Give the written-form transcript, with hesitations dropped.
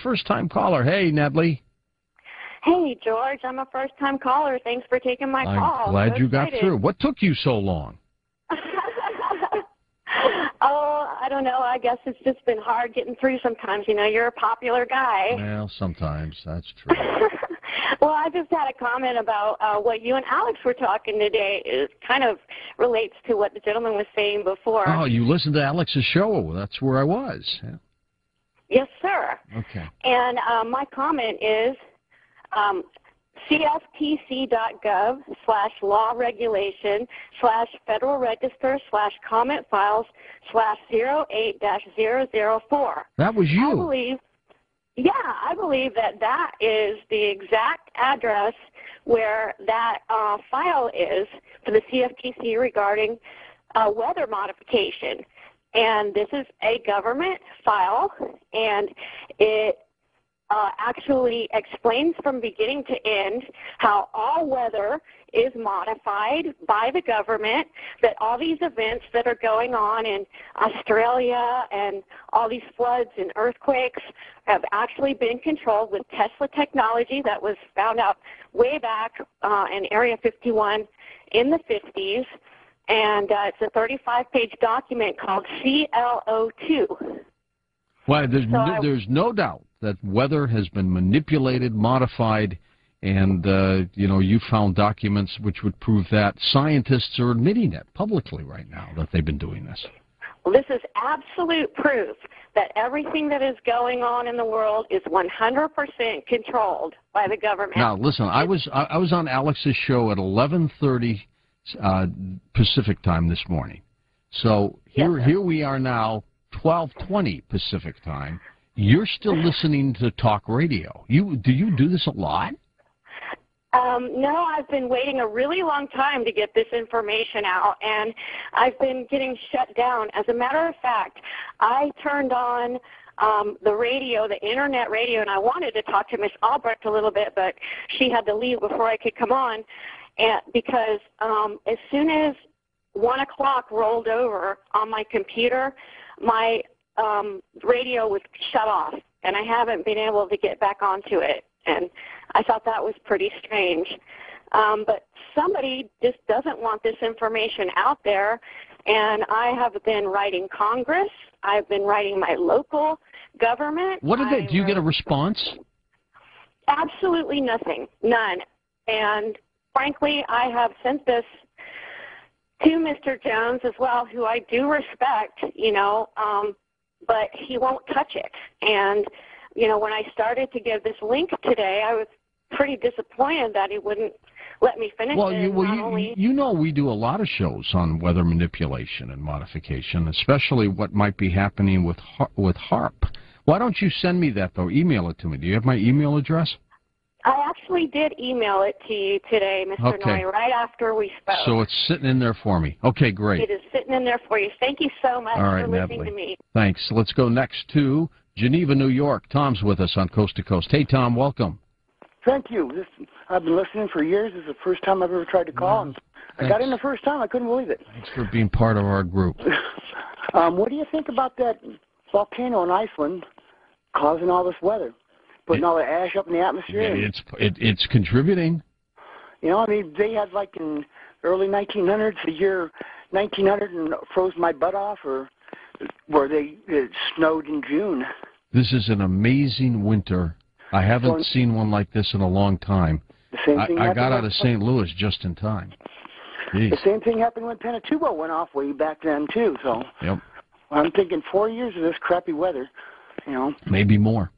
First-time caller. Hey, Nedley. Hey, George. I'm a first-time caller. Thanks for taking my call. I'm glad you got through. What took you so long? Oh, I don't know. I guess it's just been hard getting through sometimes. You know, you're a popular guy. Well, sometimes. That's true. Well, I just had a comment about what you and Alex were talking today. It kind of relates to what the gentleman was saying before. Oh, you listened to Alex's show. That's where I was. Yeah. Yes, sir. Okay. And my comment is cftc.gov/law regulation /Federal Register /comment files /08-004. That was you. I believe that is the exact address where that file is for the CFTC regarding weather modification. And this is a government file, and it actually explains from beginning to end how all weather is modified by the government, that all these events that are going on in Australia and all these floods and earthquakes have actually been controlled with Tesla technology that was found out way back in Area 51 in the 50s. And it's a 35-page document called CLO2. Well, there's no doubt that weather has been manipulated, modified, and, you found documents which would prove that. Scientists are admitting it publicly right now that they've been doing this. Well, this is absolute proof that everything that is going on in the world is 100% controlled by the government. Now, listen, I was on Alex's show at 11:30 Pacific time this morning. So here we are now, 12:20 Pacific time. You're still listening to talk radio. Do you do this a lot? No, I've been waiting a really long time to get this information out, and I've been getting shut down. As a matter of fact, I turned on the radio, the internet radio, and I wanted to talk to Miss Albrecht a little bit, but she had to leave before I could come on, and because as soon as 1 o'clock rolled over on my computer, my radio was shut off, and I haven't been able to get back onto it. And I thought that was pretty strange. But somebody just doesn't want this information out there, and I have been writing Congress. I've been writing my local government. What did do you get a response? Absolutely nothing. None. And frankly, I have sent this to Mr. Jones as well, who I do respect, but he won't touch it. And when I started to give this link today, I was pretty disappointed that he wouldn't let me finish it. We do a lot of shows on weather manipulation and modification, especially what might be happening with HAARP. Why don't you send me that, though? Email it to me. Do you have my email address? I actually did email it to you today, Mr. Noy, right after we spoke. So it's sitting in there for me. Okay, great. It is sitting in there for you. Thank you so much for listening to me. Thanks. Let's go next to Geneva, New York. Tom's with us on Coast to Coast. Hey, Tom, welcome. Thank you. I've been listening for years. This is the first time I've ever tried to call. And I got in the first time. I couldn't believe it. Thanks for being part of our group. What do you think about that volcano in Iceland causing all this weather? Putting all the ash up in the atmosphere? Yeah, it's contributing. They had like in early 1900s, the year 1900, and froze my butt off, or where it snowed in June. This is an amazing winter. I haven't seen one like this in a long time. The same thing I got out of St. Louis just in time. Jeez. The same thing happened when Pinatubo went off way back then, too. So yep. I'm thinking 4 years of this crappy weather, Maybe more.